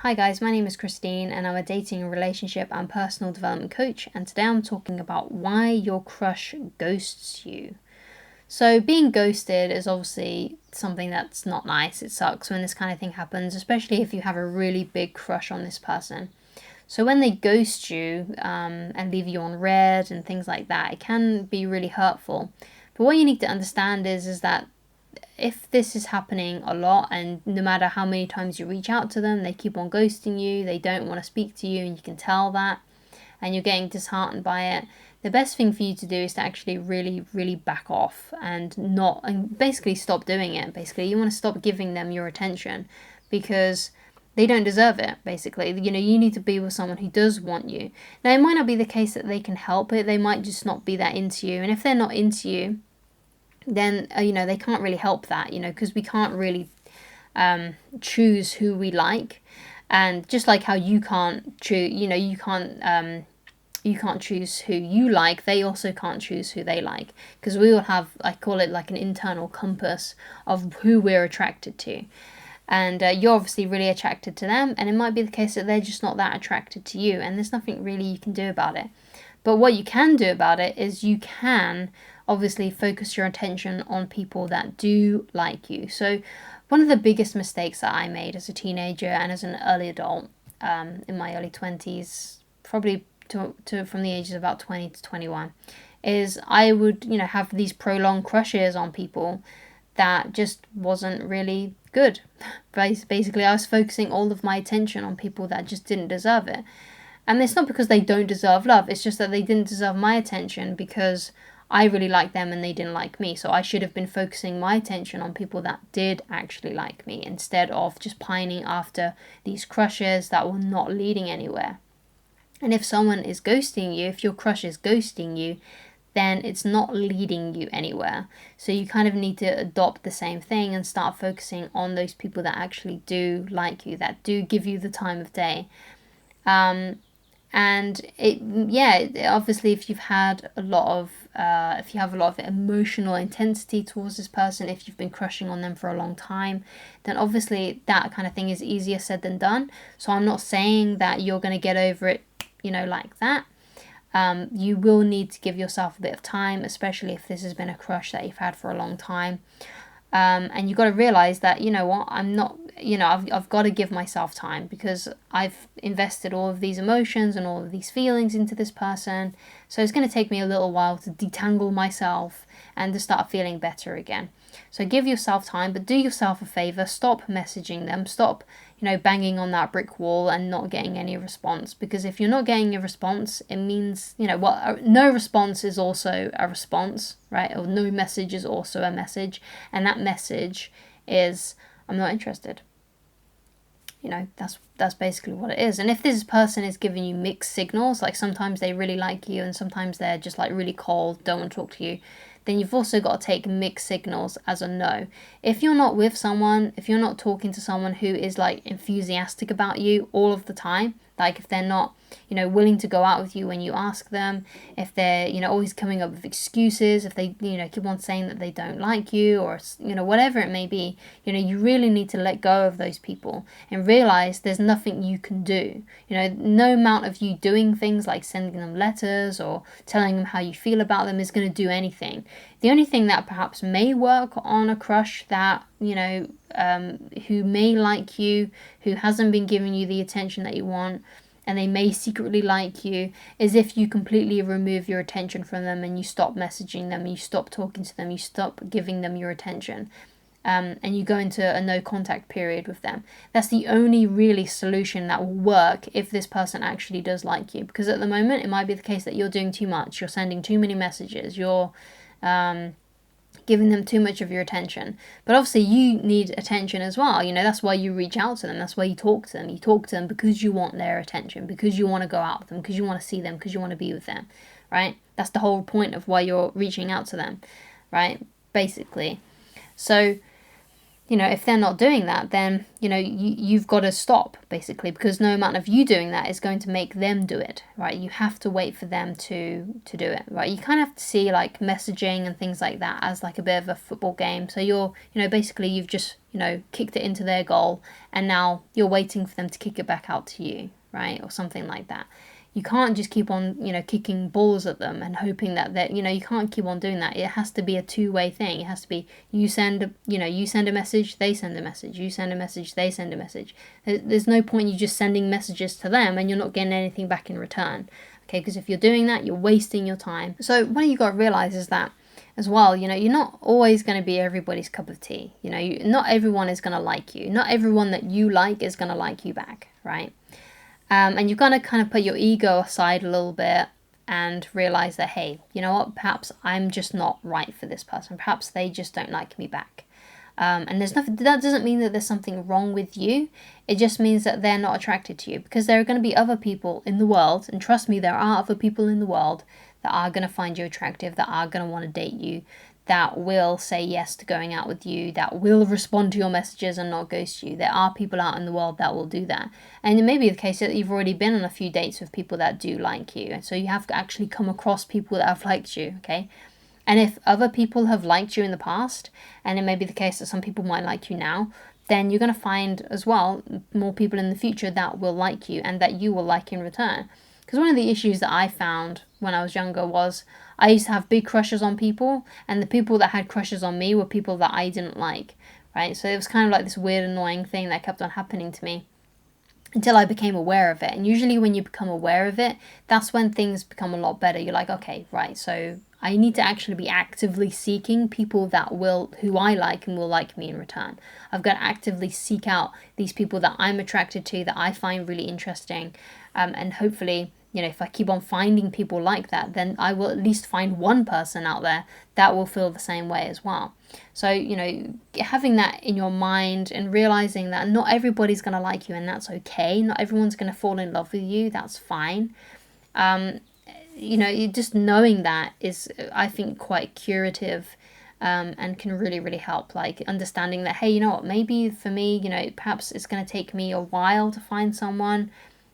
Hi guys, my name is Christine and I'm a dating, relationship and personal development coach, and today I'm talking about why your crush ghosts you. So being ghosted is obviously something that's not nice. It sucks when this kind of thing happens, especially if you have a really big crush on this person. So when they ghost you and leave you on red and things like that, it can be really hurtful. But what you need to understand is that if this is happening a lot, and no matter how many times you reach out to them, they keep on ghosting you, they don't want to speak to you, and you can tell that, and you're getting disheartened by it, the best thing for you to do is to actually really back off and basically stop doing it. Basically, you want to stop giving them your attention because they don't deserve it. Basically, you need to be with someone who does want you. Now, it might not be the case that they can help it, they might just not be that into you, and if they're not into you, then they can't really help that, because we can't really choose who we like. And just like how you can't choose, you can't choose who you like, they also can't choose who they like, because we all have, I call it like an internal compass of who we're attracted to. And you're obviously really attracted to them, and it might be the case that they're just not that attracted to you, and there's nothing really you can do about it. But what you can do about it is you can obviously focus your attention on people that do like you. So one of the biggest mistakes that I made as a teenager and as an early adult, in my early 20s, probably from the ages of about 20 to 21, is I would, have these prolonged crushes on people that just wasn't really good. Basically, I was focusing all of my attention on people that just didn't deserve it. And it's not because they don't deserve love, it's just that they didn't deserve my attention because I really liked them and they didn't like me. So I should have been focusing my attention on people that did actually like me, instead of just pining after these crushes that were not leading anywhere. And if someone is ghosting you, if your crush is ghosting you, then it's not leading you anywhere. So you kind of need to adopt the same thing and start focusing on those people that actually do like you, that do give you the time of day. And obviously, if you've had a lot of if you have a lot of emotional intensity towards this person, if you've been crushing on them for a long time, then obviously that kind of thing is easier said than done. So I'm not saying that you're going to get over it, like that. You will need to give yourself a bit of time, especially if this has been a crush that you've had for a long time. And you've got to realize that, I'm not, I've got to give myself time, because I've invested all of these emotions and all of these feelings into this person. So it's going to take me a little while to detangle myself and to start feeling better again. So give yourself time, but do yourself a favor. Stop messaging them. Stop, banging on that brick wall and not getting any response. Because if you're not getting a response, it means, no response is also a response, right? Or no message is also a message. And that message is, I'm not interested. That's basically what it is. And if this person is giving you mixed signals, like sometimes they really like you and sometimes they're just like really cold, don't want to talk to you, then you've also got to take mixed signals as a no. If you're not with someone, if you're not talking to someone who is like enthusiastic about you all of the time, like if they're not, willing to go out with you when you ask them, if they're, always coming up with excuses, if they, keep on saying that they don't like you, or, whatever it may be, you really need to let go of those people and realize there's nothing you can do. No amount of you doing things like sending them letters or telling them how you feel about them is going to do anything. The only thing that perhaps may work on a crush that, who may like you, who hasn't been giving you the attention that you want, and they may secretly like you, is if you completely remove your attention from them and you stop messaging them, you stop talking to them, you stop giving them your attention, and you go into a no contact period with them. That's the only really solution that will work if this person actually does like you. Because at the moment, it might be the case that you're doing too much, you're sending too many messages, you're giving them too much of your attention. But obviously you need attention as well. That's why you reach out to them. That's why you talk to them. You talk to them because you want their attention, because you want to go out with them, because you want to see them, because you want to be with them, right? That's the whole point of why you're reaching out to them, right? Basically. So if they're not doing that, then, you've got to stop, basically, because no amount of you doing that is going to make them do it, right? You have to wait for them to do it, right? You kind of have to see, like, messaging and things like that as, like, a bit of a football game. So you're, basically you've just, kicked it into their goal, and now you're waiting for them to kick it back out to you, right? Or something like that. You can't just keep on, kicking balls at them and hoping that you can't keep on doing that. It has to be a two-way thing. It has to be you send a message, they send a message. You send a message, they send a message. There's no point you just sending messages to them and you're not getting anything back in return. Okay, because if you're doing that, you're wasting your time. So what you got to realize is that as well, you're not always going to be everybody's cup of tea. Not everyone is going to like you. Not everyone that you like is going to like you back, right? And you've got to kind of put your ego aside a little bit and realize that, hey, you know what, perhaps I'm just not right for this person. Perhaps they just don't like me back. And there's nothing, that doesn't mean that there's something wrong with you. It just means that they're not attracted to you, because there are going to be other people in the world, and trust me, there are other people in the world that are going to find you attractive, that are going to want to date you, that will say yes to going out with you, that will respond to your messages and not ghost you. There are people out in the world that will do that. And it may be the case that you've already been on a few dates with people that do like you. And so you have to actually come across people that have liked you, okay? And if other people have liked you in the past, and it may be the case that some people might like you now, then you're going to find as well more people in the future that will like you and that you will like in return. Because one of the issues that I found when I was younger was I used to have big crushes on people, and the people that had crushes on me were people that I didn't like, right? So it was kind of like this weird, annoying thing that kept on happening to me until I became aware of it. And usually when you become aware of it, that's when things become a lot better. You're like, okay, right, so I need to actually be actively seeking people who I like and will like me in return. I've got to actively seek out these people that I'm attracted to, that I find really interesting, and hopefully, if I keep on finding people like that, then I will at least find one person out there that will feel the same way as well. So, having that in your mind and realizing that not everybody's going to like you, and that's okay. Not everyone's going to fall in love with you. That's fine. Just knowing that is, I think, quite curative, and can really, really help. Like understanding that, hey, you know what, maybe for me, perhaps it's going to take me a while to find someone.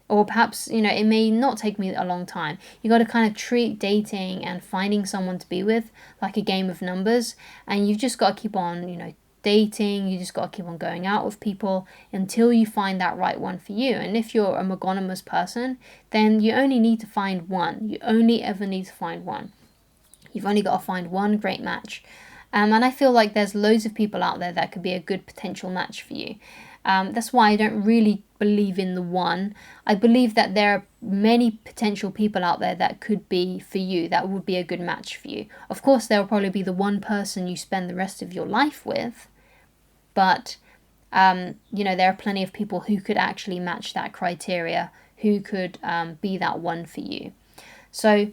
Or perhaps, it may not take me a long time. You got to kind of treat dating and finding someone to be with like a game of numbers. And you've just got to keep on, dating. You just got to keep on going out with people until you find that right one for you. And if you're a monogamous person, then you only need to find one. You only ever need to find one. You've only got to find one great match. And I feel like there's loads of people out there that could be a good potential match for you. That's why I don't really believe in the one. I believe that there are many potential people out there that could be for you, that would be a good match for you. Of course, there will probably be the one person you spend the rest of your life with, but there are plenty of people who could actually match that criteria, who could be that one for you. So,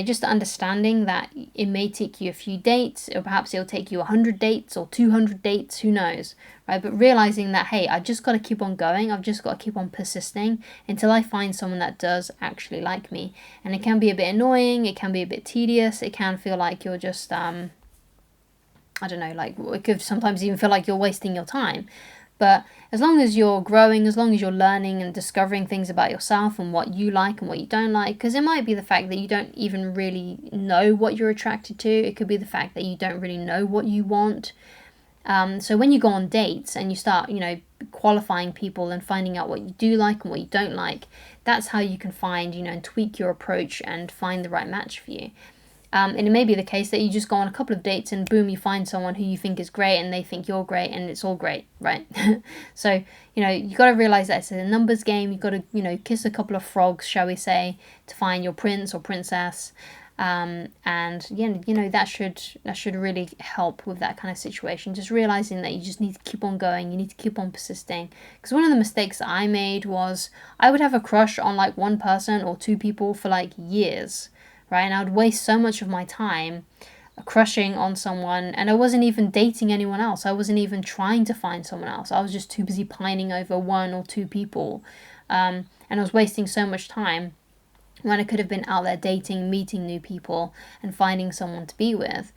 just understanding that it may take you a few dates, or perhaps it'll take you 100 dates or 200 dates, who knows, right? But realizing that, hey, I've just got to keep on going. I've just got to keep on persisting until I find someone that does actually like me. And it can be a bit annoying. It can be a bit tedious. It can feel like you're just, I don't know, like it could sometimes even feel like you're wasting your time. But as long as you're growing, as long as you're learning and discovering things about yourself and what you like and what you don't like, because it might be the fact that you don't even really know what you're attracted to. It could be the fact that you don't really know what you want. So when you go on dates and you start, qualifying people and finding out what you do like and what you don't like, that's how you can find, and tweak your approach and find the right match for you. And it may be the case that you just go on a couple of dates and boom, you find someone who you think is great and they think you're great and it's all great, right? So, you got to realize that it's a numbers game. You got to, kiss a couple of frogs, shall we say, to find your prince or princess. And that should really help with that kind of situation. Just realizing that you just need to keep on going. You need to keep on persisting. Because one of the mistakes that I made was I would have a crush on like one person or two people for like years. Right, and I would waste so much of my time crushing on someone, and I wasn't even dating anyone else. I wasn't even trying to find someone else. I was just too busy pining over one or two people, and I was wasting so much time when I could have been out there dating, meeting new people, and finding someone to be with.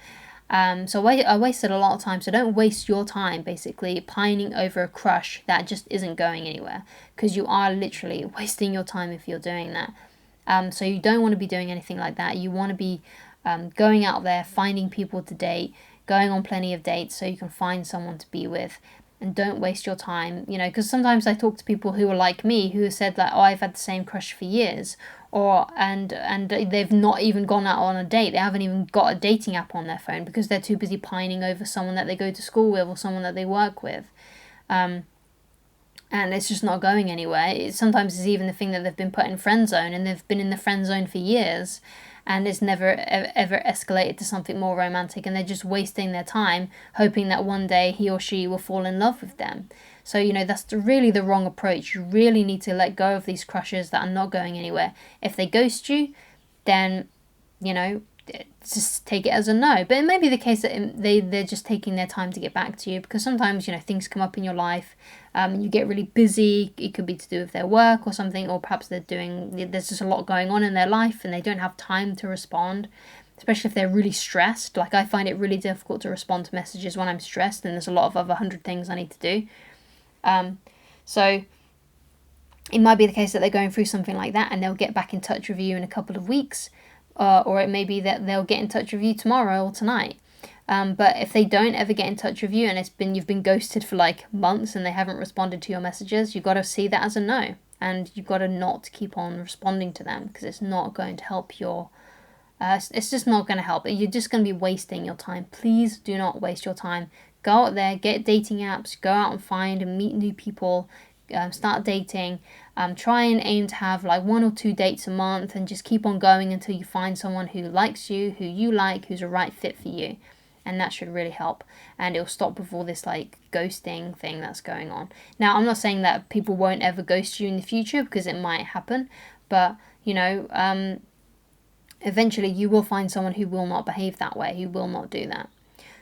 So I wasted a lot of time. So don't waste your time basically pining over a crush that just isn't going anywhere, because you are literally wasting your time if you're doing that. So you don't want to be doing anything like that. You want to be going out there, finding people to date, going on plenty of dates so you can find someone to be with. And don't waste your time, because sometimes I talk to people who are like me, who have said that, oh, I've had the same crush for years, or and they've not even gone out on a date. They haven't even got a dating app on their phone because they're too busy pining over someone that they go to school with or someone that they work with. And it's just not going anywhere. Sometimes it's even the thing that they've been put in friend zone, and they've been in the friend zone for years, and it's never ever escalated to something more romantic, and they're just wasting their time hoping that one day he or she will fall in love with them. So that's really the wrong approach. You really need to let go of these crushes that are not going anywhere. If they ghost you, then just take it as a no. But it may be the case that they're just taking their time to get back to you, because sometimes things come up in your life, and you get really busy. It could be to do with their work or something, or perhaps there's just a lot going on in their life and they don't have time to respond, especially if they're really stressed. Like, I find it really difficult to respond to messages when I'm stressed and there's a lot of other 100 things I need to do. So it might be the case that they're going through something like that, and they'll get back in touch with you in a couple of weeks, or it may be that they'll get in touch with you tomorrow or tonight. But if they don't ever get in touch with you, and you've been ghosted for like months and they haven't responded to your messages, you've got to see that as a no, and you've got to not keep on responding to them, because it's not going to help it's just not going to help. You're just going to be wasting your time. Please do not waste your time. Go out there, get dating apps, go out and find and meet new people, start dating. Try and aim to have like 1 or 2 dates a month, and just keep on going until you find someone who likes you, who you like, who's a right fit for you. And that should really help, and it'll stop with all this like ghosting thing that's going on. Now, I'm not saying that people won't ever ghost you in the future, because it might happen, but eventually you will find someone who will not behave that way, who will not do that.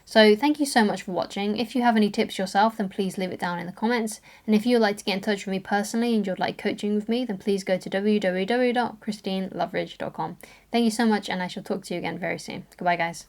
So thank you so much for watching. If you have any tips yourself, then please leave it down in the comments. And if you would like to get in touch with me personally and you'd like coaching with me, then please go to www.christineloveridge.com. Thank you so much, and I shall talk to you again very soon. Goodbye, guys.